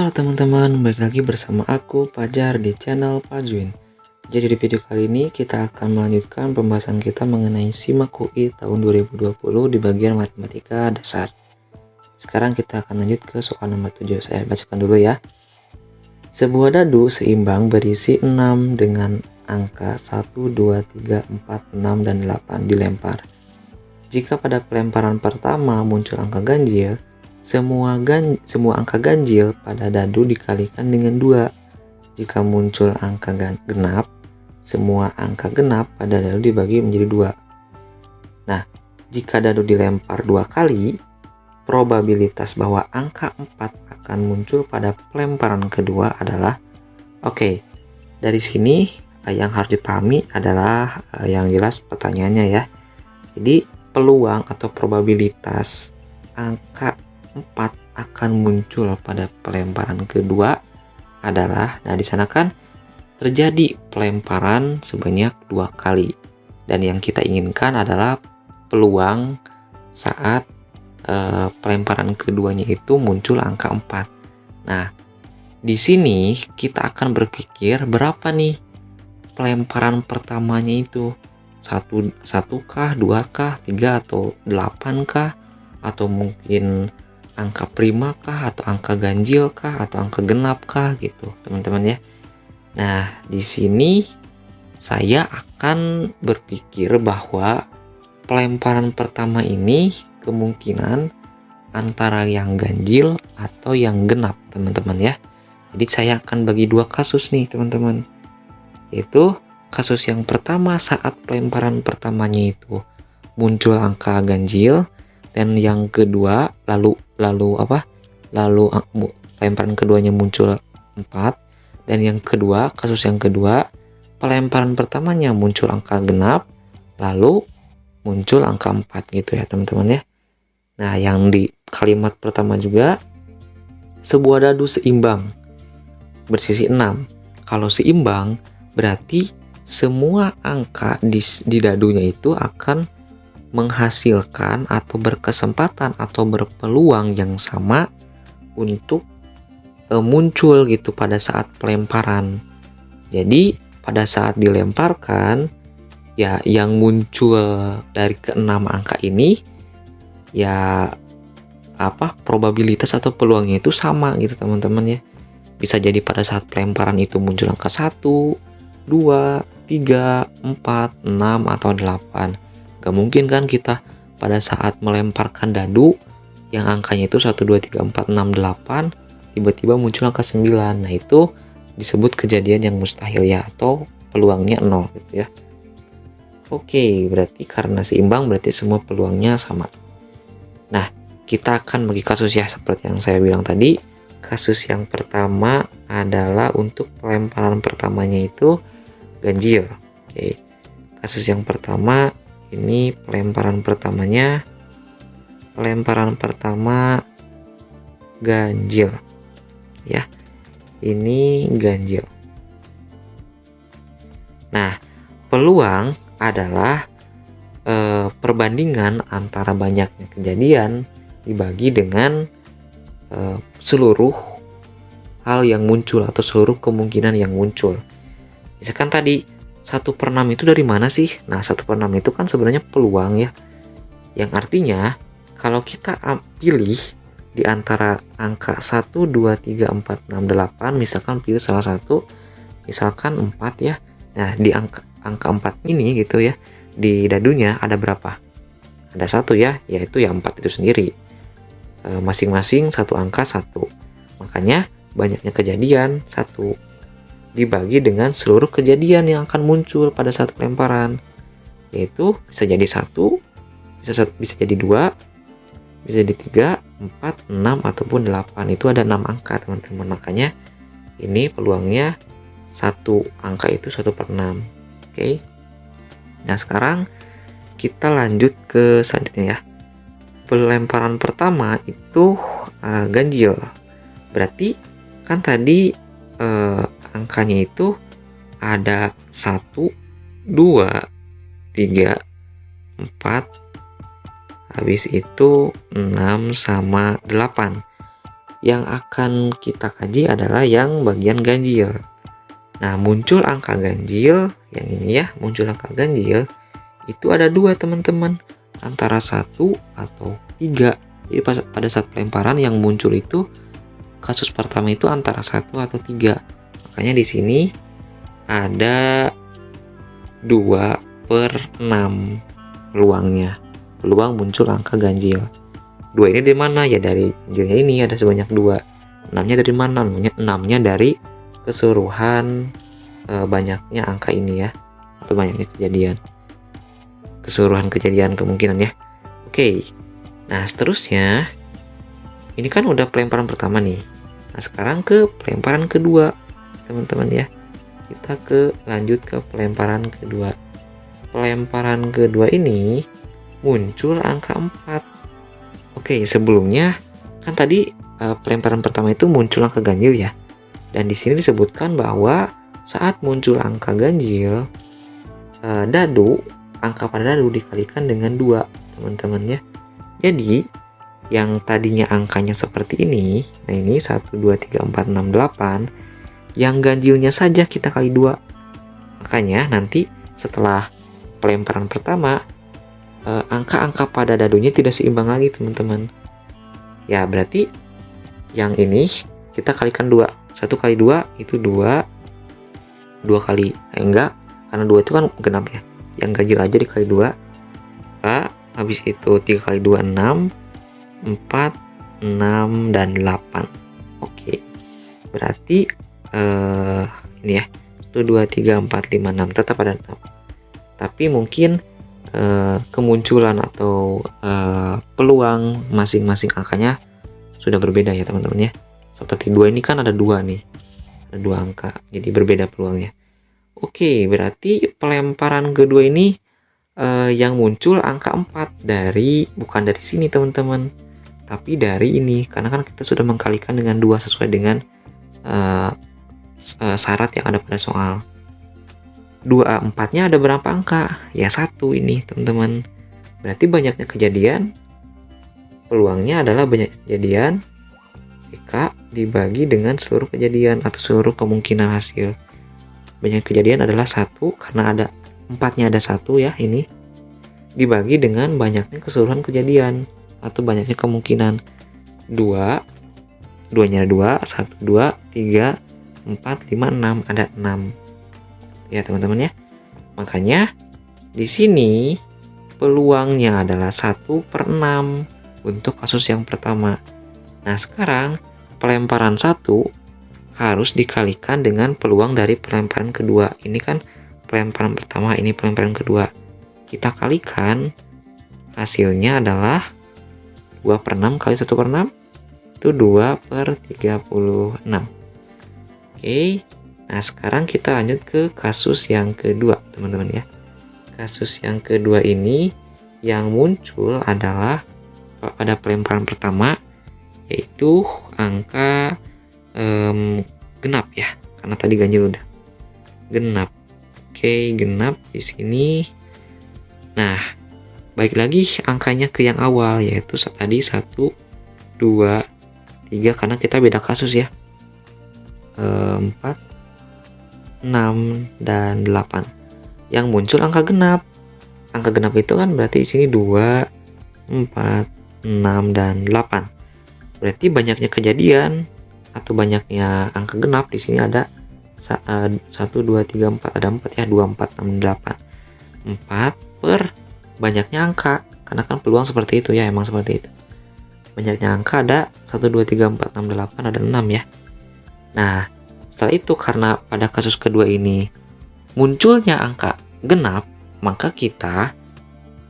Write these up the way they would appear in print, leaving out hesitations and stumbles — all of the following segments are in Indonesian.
Halo teman-teman, balik lagi bersama aku Fajar di channel Fajuin. Jadi di video kali ini kita akan melanjutkan pembahasan kita mengenai SIMAK UI tahun 2020 di bagian matematika dasar. Sekarang kita akan lanjut ke soal nomor 7. Saya bacakan dulu ya. Sebuah dadu seimbang berisi 6 dengan angka 1, 2, 3, 4, 6, dan 8 dilempar. Jika pada pelemparan pertama muncul angka ganjil, semua angka ganjil pada dadu dikalikan dengan 2. Jika muncul angka genap, semua angka genap pada dadu dibagi menjadi 2. Nah, jika dadu dilempar 2 kali, probabilitas bahwa angka 4 akan muncul pada pelemparan kedua adalah dari sini yang harus dipahami adalah yang jelas pertanyaannya ya. Jadi peluang atau probabilitas angka 4 akan muncul pada pelemparan kedua adalah, di sana kan terjadi pelemparan sebanyak 2 kali. Dan yang kita inginkan adalah peluang saat pelemparan keduanya itu muncul angka 4. Nah, di sini kita akan berpikir berapa nih pelemparan pertamanya itu. 1 kah, 2 kah, 3 atau 8 kah, atau mungkin angka prima kah, atau angka ganjil kah, atau angka genap kah gitu, teman-teman ya. Nah, di sini saya akan berpikir bahwa pelemparan pertama ini kemungkinan antara yang ganjil atau yang genap, teman-teman ya. Jadi saya akan bagi 2 kasus nih, teman-teman. Yaitu kasus yang pertama saat pelemparan pertamanya itu muncul angka ganjil, dan yang kedua lalu pelemparan keduanya muncul 4, dan yang kedua kasus yang kedua pelemparan pertamanya muncul angka genap lalu muncul angka 4 gitu ya teman-teman ya. Nah, yang di kalimat pertama juga sebuah dadu seimbang bersisi 6. Kalau seimbang berarti semua angka di dadunya itu akan menghasilkan atau berkesempatan atau berpeluang yang sama untuk muncul gitu pada saat pelemparan. Jadi pada saat dilemparkan ya yang muncul dari keenam angka ini ya probabilitas atau peluangnya itu sama gitu teman-teman ya. Bisa jadi pada saat pelemparan itu muncul angka 1, 2, 3, 4, 6, atau 8. Gak mungkin kan kita pada saat melemparkan dadu yang angkanya itu 1, 2, 3, 4, 6, 8 tiba-tiba muncul angka 9. Nah, itu disebut kejadian yang mustahil ya, atau peluangnya 0 gitu ya. Berarti karena seimbang berarti semua peluangnya sama. Nah, kita akan bagi kasus ya seperti yang saya bilang tadi. Kasus yang pertama adalah untuk pelemparan pertamanya itu ganjil. Kasus yang pertama ini pelemparan pertama ganjil ya. Ini ganjil. Nah, peluang adalah perbandingan antara banyaknya kejadian dibagi dengan seluruh hal yang muncul atau seluruh kemungkinan yang muncul. Misalkan tadi 1/6 itu dari mana sih? Nah, 1/6 itu kan sebenarnya peluang ya. Yang artinya kalau kita pilih di antara angka 1, 2, 3, 4, 6, 8, misalkan pilih salah satu, misalkan 4 ya. Nah, di angka 4 ini gitu ya, di dadunya ada berapa? Ada 1 ya, yaitu ya 4 itu sendiri. Masing-masing satu angka 1. Makanya banyaknya kejadian 1 dibagi dengan seluruh kejadian yang akan muncul pada saat pelemparan, yaitu bisa jadi 1, bisa jadi 2, bisa jadi 3, 4, 6, ataupun 8. Itu ada 6 angka teman-teman. Makanya ini peluangnya satu angka itu 1/6. Nah, sekarang kita lanjut ke selanjutnya ya. Pelemparan pertama itu ganjil. Berarti kan tadi angkanya itu ada 1, 2, 3, 4, habis itu 6 sama 8. Yang akan kita kaji adalah yang bagian ganjil. Nah, muncul angka ganjil, yang ini ya, muncul angka ganjil, itu ada dua teman-teman, antara 1 atau 3. Jadi pada saat pelemparan yang muncul itu, kasus pertama itu antara 1 atau 3. Makanya di sini ada 2/6 peluangnya. Peluang muncul angka ganjil. 2 ini dari mana? Ya dari ganjilnya ini ada sebanyak 2. 6-nya dari mana? 6-nya dari keseluruhan banyaknya angka ini ya, atau banyaknya kejadian. Keseluruhan kejadian kemungkinan ya. Oke. Nah, seterusnya ini kan udah pelemparan pertama nih. Nah, sekarang ke pelemparan kedua, teman-teman ya. Kita lanjut ke pelemparan kedua. Pelemparan kedua ini muncul angka 4. Oke, sebelumnya kan tadi pelemparan pertama itu muncul angka ganjil ya. Dan di sini disebutkan bahwa saat muncul angka ganjil, angka pada dadu dikalikan dengan 2, teman-teman ya. Jadi, yang tadinya angkanya seperti ini, nah ini 1, 2, 3, 4, 6, 8, yang ganjilnya saja kita kali 2. Makanya nanti setelah pelemparan pertama, angka-angka pada dadunya tidak seimbang lagi, teman-teman. Ya, berarti yang ini kita kalikan 2. 1 kali 2 itu 2. 2 kali, enggak, karena 2 itu kan genap ya. Yang ganjil aja dikali 2. Habis itu 3 kali 2, 6. 4, 6, dan 8. Oke. Berarti ini ya. 1, 2, 3, 4, 5, 6. Tetap ada 6. Tapi mungkin kemunculan atau peluang masing-masing angkanya sudah berbeda ya, teman-teman ya. Seperti 2 ini kan ada 2 nih. Ada 2 angka. Jadi berbeda peluangnya. Oke, berarti pelemparan kedua ini yang muncul angka 4 bukan dari sini, teman-teman. Tapi dari ini, karena kan kita sudah mengkalikan dengan 2 sesuai dengan syarat yang ada pada soal. 4-nya ada berapa angka? Ya 1 ini, teman-teman. Berarti banyaknya kejadian, peluangnya adalah banyak kejadian jika dibagi dengan seluruh kejadian atau seluruh kemungkinan hasil. Banyak kejadian adalah 1 karena ada 4-nya ada 1 ya, ini dibagi dengan banyaknya keseluruhan kejadian atau banyaknya kemungkinan. 2-nya 2, 1, 2, 3, 4, 5, 6, ada 6 ya, teman-teman ya. Makanya di sini peluangnya adalah 1/6 untuk kasus yang pertama. Nah, sekarang pelemparan 1 harus dikalikan dengan peluang dari pelemparan kedua. Ini kan pelemparan pertama, ini pelemparan kedua. Kita kalikan, hasilnya adalah 2/6 kali 1/6 itu 2/36. Oke. Nah, sekarang kita lanjut ke kasus yang kedua, teman-teman ya. Kasus yang kedua ini yang muncul adalah pada pelemparan pertama, yaitu angka genap ya, karena tadi ganjil udah. Genap. Oke, genap di sini. Nah, balik lagi angkanya ke yang awal, yaitu tadi 1, 2, 3, karena kita beda kasus ya. 4, 6, dan 8. Yang muncul angka genap. Angka genap itu kan berarti di sini 2, 4, 6, dan 8. Berarti banyaknya kejadian atau banyaknya angka genap di sini ada 1, 2, 3, 4, ada 4 ya, 2, 4, 6, 8. 4 per banyaknya angka, karena kan peluang seperti itu ya, emang seperti itu. Banyaknya angka ada 1, 2, 3, 4, 6, 8, ada 6 ya. Nah, setelah itu karena pada kasus kedua ini munculnya angka genap, maka kita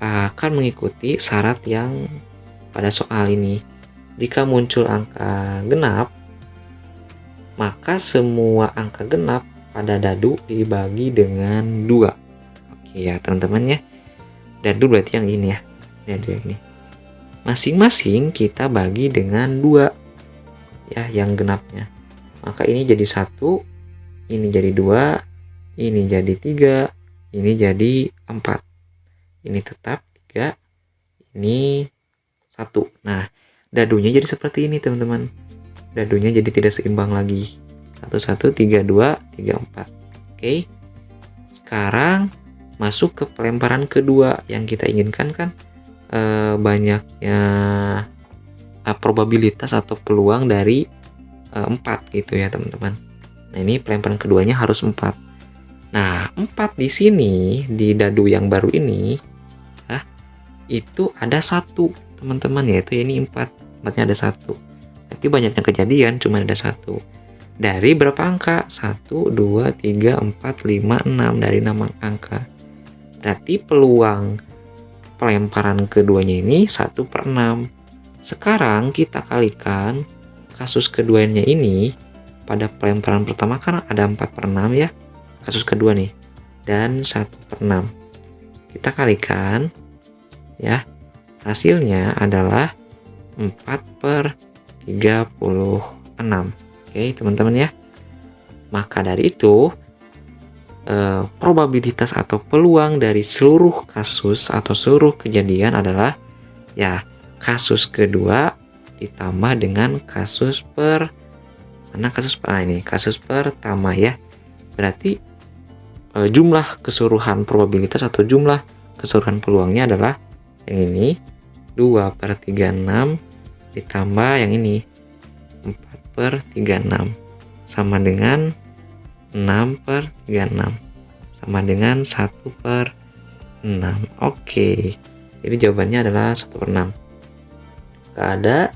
akan mengikuti syarat yang pada soal ini. Jika muncul angka genap, maka semua angka genap pada dadu dibagi dengan 2. Oke ya, teman-teman ya. Dadu berarti yang ini ya. Dadu yang ini. Masing-masing kita bagi dengan 2 ya, yang genapnya. Maka ini jadi 1, ini jadi 2, ini jadi 3, ini jadi 4. Ini tetap 3, ini 1. Nah, dadunya jadi seperti ini, teman-teman. dadunya jadi tidak seimbang lagi. 1 1 3 2 3 4. Oke. Sekarang masuk ke pelemparan kedua. Yang kita inginkan kan banyaknya probabilitas atau peluang dari 4 gitu ya teman-teman. Nah, ini pelemparan keduanya harus 4. Nah, 4 di sini di dadu yang baru ini itu ada 1 teman-teman, yaitu ini 4. 4-nya ada 1. Nanti banyaknya kejadian cuma ada 1. Dari berapa angka? 1, 2, 3, 4, 5, 6. Dari 6 angka. Berarti peluang pelemparan keduanya ini 1/6. Sekarang kita kalikan kasus keduanya ini pada pelemparan pertama kan ada 4/6 ya. Kasus kedua nih. Dan 1/6. Kita kalikan ya. Hasilnya adalah 4/36. Oke, teman-teman ya. Maka dari itu probabilitas atau peluang dari seluruh kasus atau seluruh kejadian adalah ya kasus kedua ditambah dengan kasus pertama ya. Berarti jumlah keseluruhan probabilitas atau jumlah keseluruhan peluangnya adalah yang ini 2/36 ditambah yang ini 4/36 sama dengan 6/36 sama dengan 1/6. Oke, jadi jawabannya adalah 1/6. Gak ada.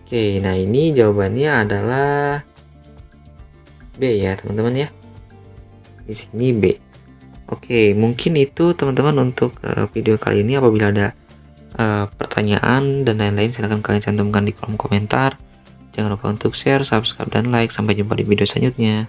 Oke, nah ini jawabannya adalah B ya teman-teman ya. Di sini B. Oke, mungkin itu teman-teman untuk video kali ini. Apabila ada pertanyaan dan lain-lain, silahkan kalian cantumkan di kolom komentar. Jangan lupa untuk share, subscribe, dan like. Sampai jumpa di video selanjutnya.